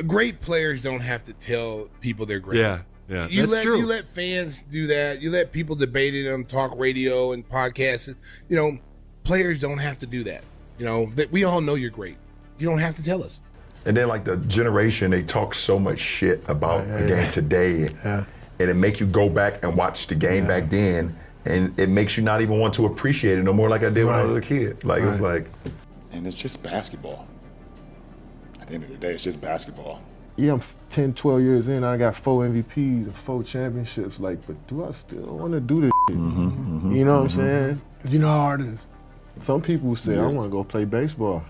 great players don't have to tell people they're great. Yeah, that's true. You let fans do that. You let people debate it on talk radio and podcasts. Players don't have to do that. That we all know you're great. You don't have to tell us. And then, like, the generation, they talk so much shit about the game today, and it makes you go back and watch the game back then, and it makes you not even want to appreciate it no more like I did when I was a kid. Like, it was like... And it's just basketball. At the end of the day, it's just basketball. Yeah, I'm 10, 12 years in, I got 4 MVPs and 4 championships, like, but do I still want to do this shit? You know what I'm saying? Because you know how hard it is. Some people say, I want to go play baseball.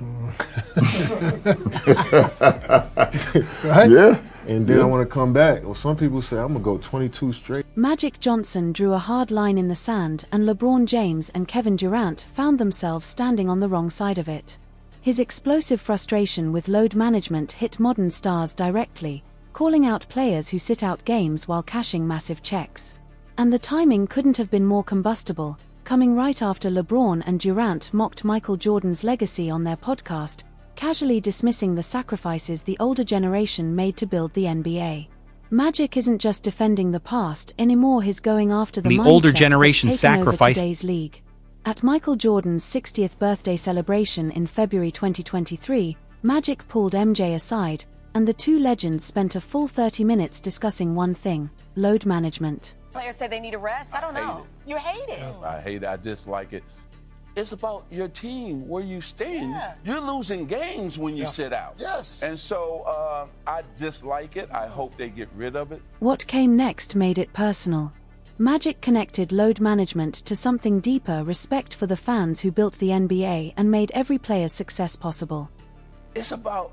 Right? Yeah. And then I want to come back. Or some people say, I'm going to go 22 straight. Magic Johnson drew a hard line in the sand, and LeBron James and Kevin Durant found themselves standing on the wrong side of it. His explosive frustration with load management hit modern stars directly, calling out players who sit out games while cashing massive checks. And the timing couldn't have been more combustible, coming right after LeBron and Durant mocked Michael Jordan's legacy on their podcast, casually dismissing the sacrifices the older generation made to build the NBA. Magic isn't just defending the past anymore, he's going after the older mindset generation that's taken over sacrificed today's league. At Michael Jordan's 60th birthday celebration in February 2023, Magic pulled MJ aside, and the two legends spent a full 30 minutes discussing one thing: load management. Players say they need a rest. I don't know. You hate it. I hate it. I dislike it. It's about your team, where you stand. Yeah. You're losing games when you sit out. Yes. And so I dislike it. I hope they get rid of it. What came next made it personal. Magic connected load management to something deeper: respect for the fans who built the NBA and made every player's success possible. It's about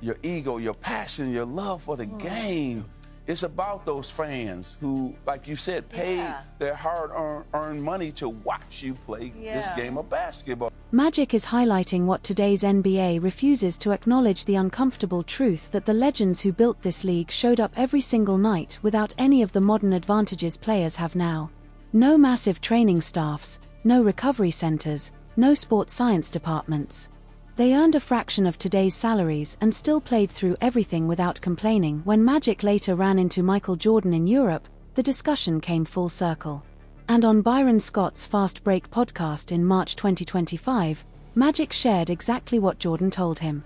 your ego, your passion, your love for the game. It's about those fans who, like you said, paid their hard-earned money to watch you play this game of basketball. Magic is highlighting what today's NBA refuses to acknowledge: the uncomfortable truth that the legends who built this league showed up every single night without any of the modern advantages players have now. No massive training staffs, no recovery centers, no sports science departments. They earned a fraction of today's salaries and still played through everything without complaining. When Magic later ran into Michael Jordan in Europe, the discussion came full circle. And on Byron Scott's Fast Break podcast in March 2025, Magic shared exactly what Jordan told him.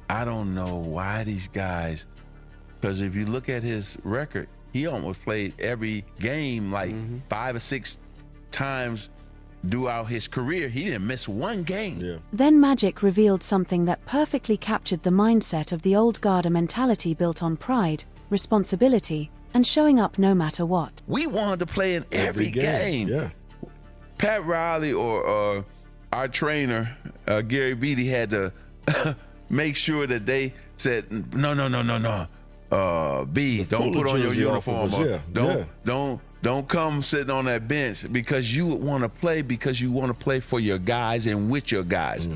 I don't know why these guys, because if you look at his record, he almost played every game like 5 or 6 times throughout his career. He didn't miss one game. Then Magic revealed something that perfectly captured the mindset of the old guard: a mentality built on pride, responsibility, and showing up no matter what. We wanted to play in every game. Yeah. Pat Riley or our trainer, Gary Beatty, had to make sure that they said, no. B, don't put on your uniform. Don't come sitting on that bench, because you would want to play because you want to play for your guys and with your guys.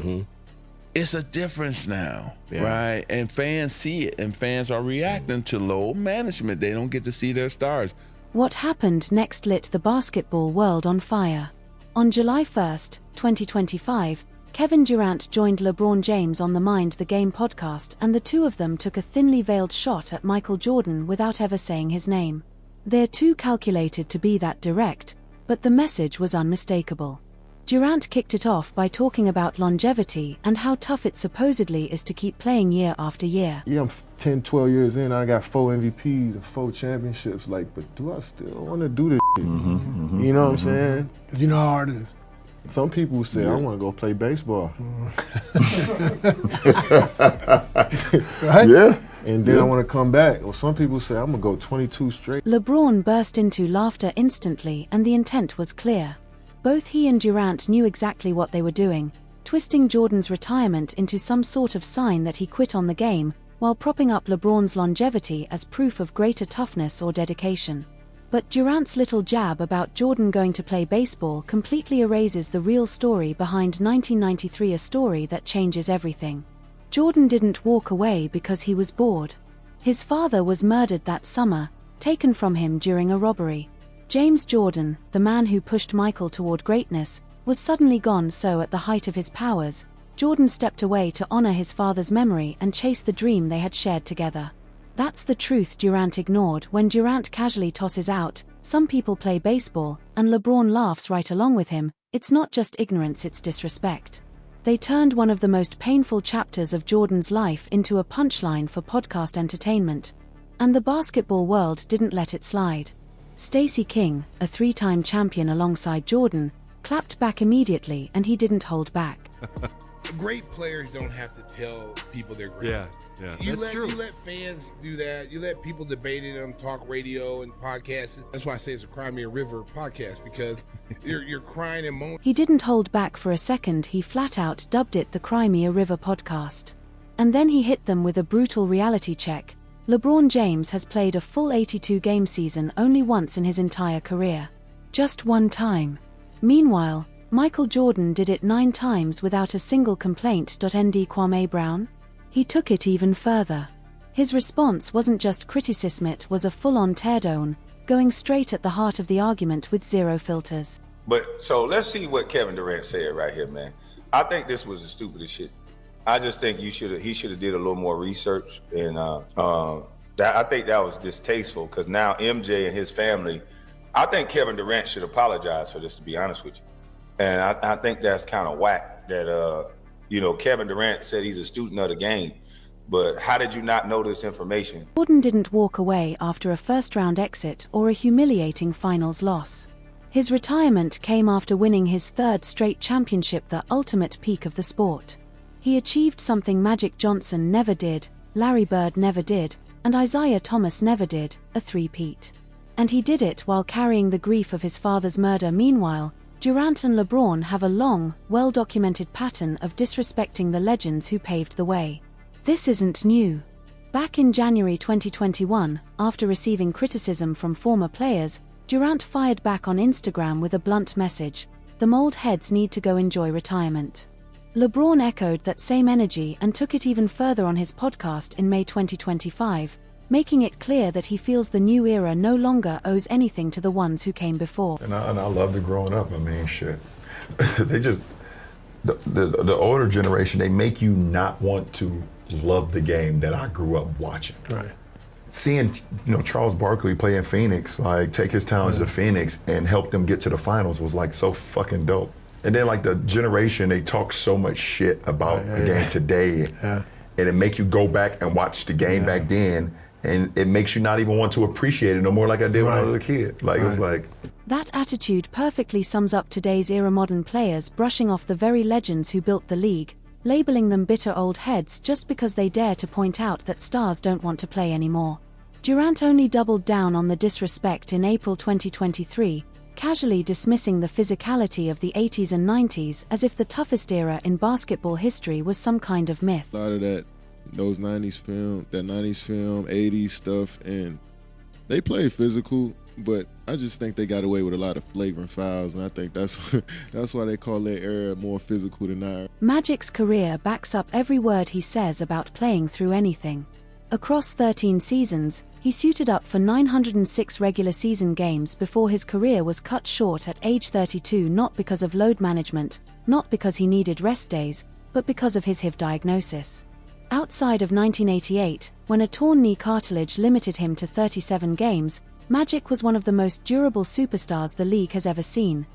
It's a difference now, right? And fans see it, and fans are reacting to low management. They don't get to see their stars. What happened next lit the basketball world on fire. On July 1st, 2025, Kevin Durant joined LeBron James on the Mind the Game podcast, and the two of them took a thinly veiled shot at Michael Jordan without ever saying his name. They're too calculated to be that direct, but the message was unmistakable. Durant kicked it off by talking about longevity and how tough it supposedly is to keep playing year after year. Yeah, I'm 10, 12 years in, I got 4 MVPs and 4 championships, like, but do I still want to do this shit? You know what I'm saying? Because you know how hard it is. Some people say, I want to go play baseball. Right? Yeah. And then I want to come back. Or some people say, I'm going to go 22 straight. LeBron burst into laughter instantly, and the intent was clear. Both he and Durant knew exactly what they were doing, twisting Jordan's retirement into some sort of sign that he quit on the game, while propping up LeBron's longevity as proof of greater toughness or dedication. But Durant's little jab about Jordan going to play baseball completely erases the real story behind 1993, a story that changes everything. Jordan didn't walk away because he was bored. His father was murdered that summer, taken from him during a robbery. James Jordan, the man who pushed Michael toward greatness, was suddenly gone. So at the height of his powers, Jordan stepped away to honor his father's memory and chase the dream they had shared together. That's the truth Durant ignored when Durant casually tosses out, "Some people play baseball," and LeBron laughs right along with him. It's not just ignorance, it's disrespect. They turned one of the most painful chapters of Jordan's life into a punchline for podcast entertainment. And the basketball world didn't let it slide. Stacey King, a 3-time champion alongside Jordan, clapped back immediately, and he didn't hold back. Great players don't have to tell people they're great. Yeah, You that's true. let fans do that. You let people debate it on talk radio and podcasts. That's why I say it's a Cry Me a River podcast, because you're crying and moaning. He didn't hold back for a second. He flat out dubbed it the Cry Me a River podcast. And then he hit them with a brutal reality check. LeBron James has played a full 82-game season only once in his entire career. Just one time. Meanwhile, Michael Jordan did it 9 times without a single complaint. Nd Kwame Brown? He took it even further. His response wasn't just criticism, it was a full-on teardown, going straight at the heart of the argument with zero filters. But so let's see what Kevin Durant said right here, man. I think this was the stupidest shit. I just think he should have did a little more research, and I think that was distasteful, because now MJ and his family, I think Kevin Durant should apologize for this, to be honest with you. And I think that's kind of whack that, Kevin Durant said he's a student of the game, but how did you not know this information? Jordan didn't walk away after a first-round exit or a humiliating finals loss. His retirement came after winning his 3rd straight championship, the ultimate peak of the sport. He achieved something Magic Johnson never did, Larry Bird never did, and Isaiah Thomas never did, a three-peat. And he did it while carrying the grief of his father's murder. Meanwhile, Durant and LeBron have a long, well-documented pattern of disrespecting the legends who paved the way. This isn't new. Back in January 2021, after receiving criticism from former players, Durant fired back on Instagram with a blunt message: "The old heads need to go enjoy retirement." LeBron echoed that same energy and took it even further on his podcast in May 2025, making it clear that he feels the new era no longer owes anything to the ones who came before. And I loved it growing up. I mean, shit. They just, the older generation, they make you not want to love the game that I grew up watching. Right. Seeing, Charles Barkley play in Phoenix, like take his talents to Phoenix and help them get to the finals was like so fucking dope. And then like the generation, they talk so much shit about the game today. Yeah. And it make you go back and watch the game back then. And it makes you not even want to appreciate it no more like I did when I was a kid. Like, it was like... That attitude perfectly sums up today's era. Modern players brushing off the very legends who built the league, labeling them bitter old heads just because they dare to point out that stars don't want to play anymore. Durant only doubled down on the disrespect in April 2023, casually dismissing the physicality of the 80s and 90s as if the toughest era in basketball history was some kind of myth. A lot of that 90s film, 80s stuff, and they play physical, but I just think they got away with a lot of flagrant fouls, and I think that's why they call their era more physical than ours. Magic's career backs up every word he says about playing through anything. Across 13 seasons, he suited up for 906 regular season games before his career was cut short at age 32, not because of load management, not because he needed rest days, but because of his HIV diagnosis. Outside of 1988, when a torn knee cartilage limited him to 37 games, Magic was one of the most durable superstars the league has ever seen.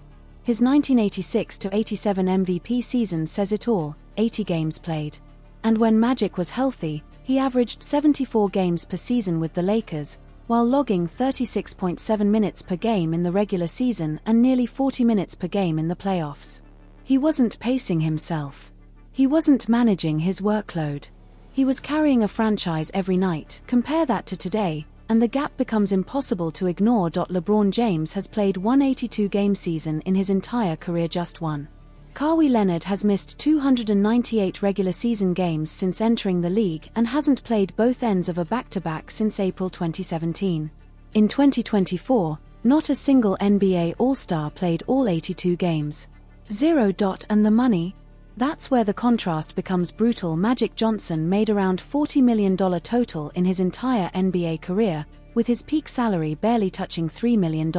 His 1986-87 MVP season says it all, 80 games played. And when Magic was healthy, he averaged 74 games per season with the Lakers, while logging 36.7 minutes per game in the regular season and nearly 40 minutes per game in the playoffs. He wasn't pacing himself. He wasn't managing his workload. He was carrying a franchise every night. Compare that to today, and the gap becomes impossible to ignore. LeBron James has played 182-game season in his entire career, just one. Kawhi Leonard has missed 298 regular season games since entering the league and hasn't played both ends of a back-to-back since April 2017. In 2024, not a single NBA All-Star played all 82 games. And the money? That's where the contrast becomes brutal. Magic Johnson made around $40 million total in his entire NBA career, with his peak salary barely touching $3 million.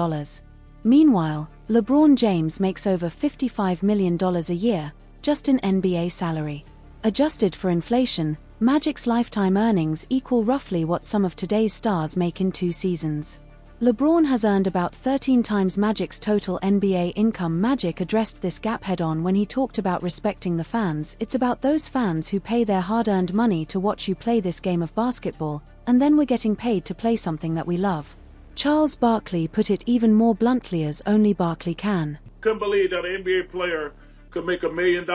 Meanwhile, LeBron James makes over $55 million a year, just in NBA salary. Adjusted for inflation, Magic's lifetime earnings equal roughly what some of today's stars make in 2 seasons. LeBron has earned about 13 times Magic's total NBA income. Magic addressed this gap head-on when he talked about respecting the fans. It's about those fans who pay their hard-earned money to watch you play this game of basketball, and then we're getting paid to play something that we love. Charles Barkley put it even more bluntly as only Barkley can. Couldn't believe that an NBA player could make $1 million.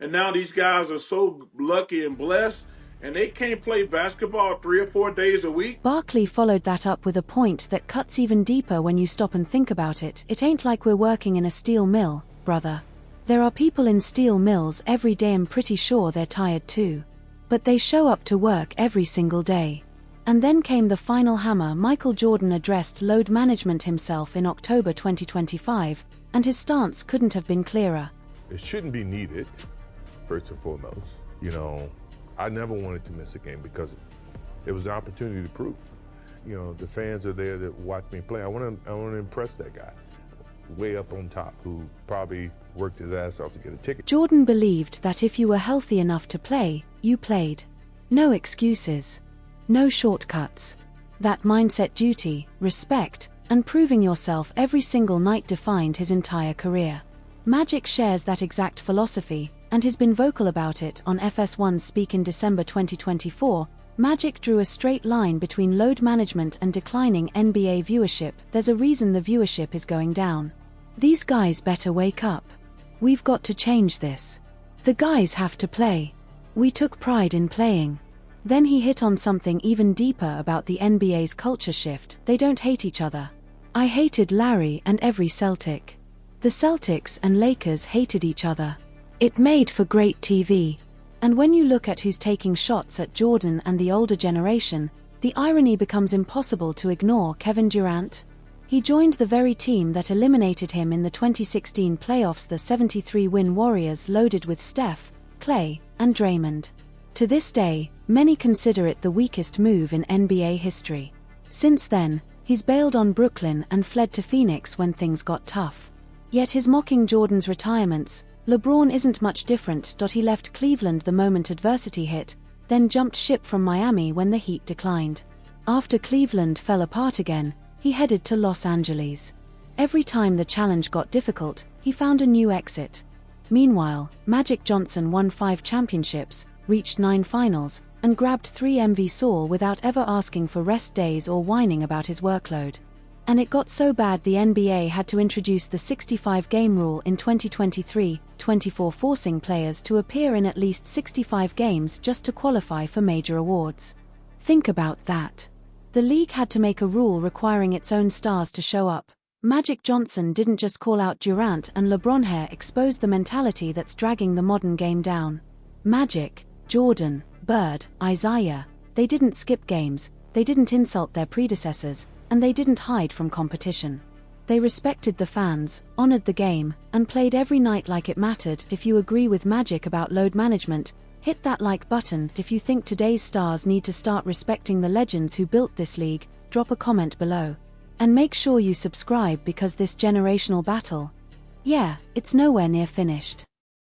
And now these guys are so lucky and blessed, and they can't play basketball 3 or 4 days a week. Barkley followed that up with a point that cuts even deeper when you stop and think about it. It ain't like we're working in a steel mill, brother. There are people in steel mills every day. I'm pretty sure they're tired too. But they show up to work every single day. And then came the final hammer. Michael Jordan addressed load management himself in October 2025, and his stance couldn't have been clearer. It shouldn't be needed, first and foremost. I never wanted to miss a game because it was an opportunity to prove. The fans are there that watch me play. I want to impress that guy way up on top who probably worked his ass off to get a ticket. Jordan believed that if you were healthy enough to play, you played. No excuses. No shortcuts. That mindset, duty, respect, and proving yourself every single night defined his entire career. Magic shares that exact philosophy, and has been vocal about it on FS1's Speak in December 2024. Magic drew a straight line between load management and declining NBA viewership. There's a reason the viewership is going down. These guys better wake up. We've got to change this. The guys have to play. We took pride in playing. Then he hit on something even deeper about the NBA's culture shift. They don't hate each other. I hated Larry and every Celtic. The Celtics and Lakers hated each other. It made for great TV. And when you look at who's taking shots at Jordan and the older generation, the irony becomes impossible to ignore. Kevin Durant. He joined the very team that eliminated him in the 2016 playoffs, the 73-win Warriors loaded with Steph, Clay, and Draymond. To this day, many consider it the weakest move in NBA history. Since then, he's bailed on Brooklyn and fled to Phoenix when things got tough. Yet his mocking Jordan's retirements, LeBron isn't much different. He left Cleveland the moment adversity hit, then jumped ship from Miami when the Heat declined. After Cleveland fell apart again, he headed to Los Angeles. Every time the challenge got difficult, he found a new exit. Meanwhile, Magic Johnson won 5 championships, reached 9 finals, and grabbed 3 MVPs without ever asking for rest days or whining about his workload. And it got so bad the NBA had to introduce the 65-game rule in 2023-24, forcing players to appear in at least 65 games just to qualify for major awards. Think about that. The league had to make a rule requiring its own stars to show up. Magic Johnson didn't just call out Durant and LeBron. Here exposed the mentality that's dragging the modern game down. Magic, Jordan, Bird, Isaiah, they didn't skip games, they didn't insult their predecessors, and they didn't hide from competition. They respected the fans, honored the game, and played every night like it mattered. If you agree with Magic about load management, hit that like button. If you think today's stars need to start respecting the legends who built this league, drop a comment below. And make sure you subscribe because this generational battle, it's nowhere near finished.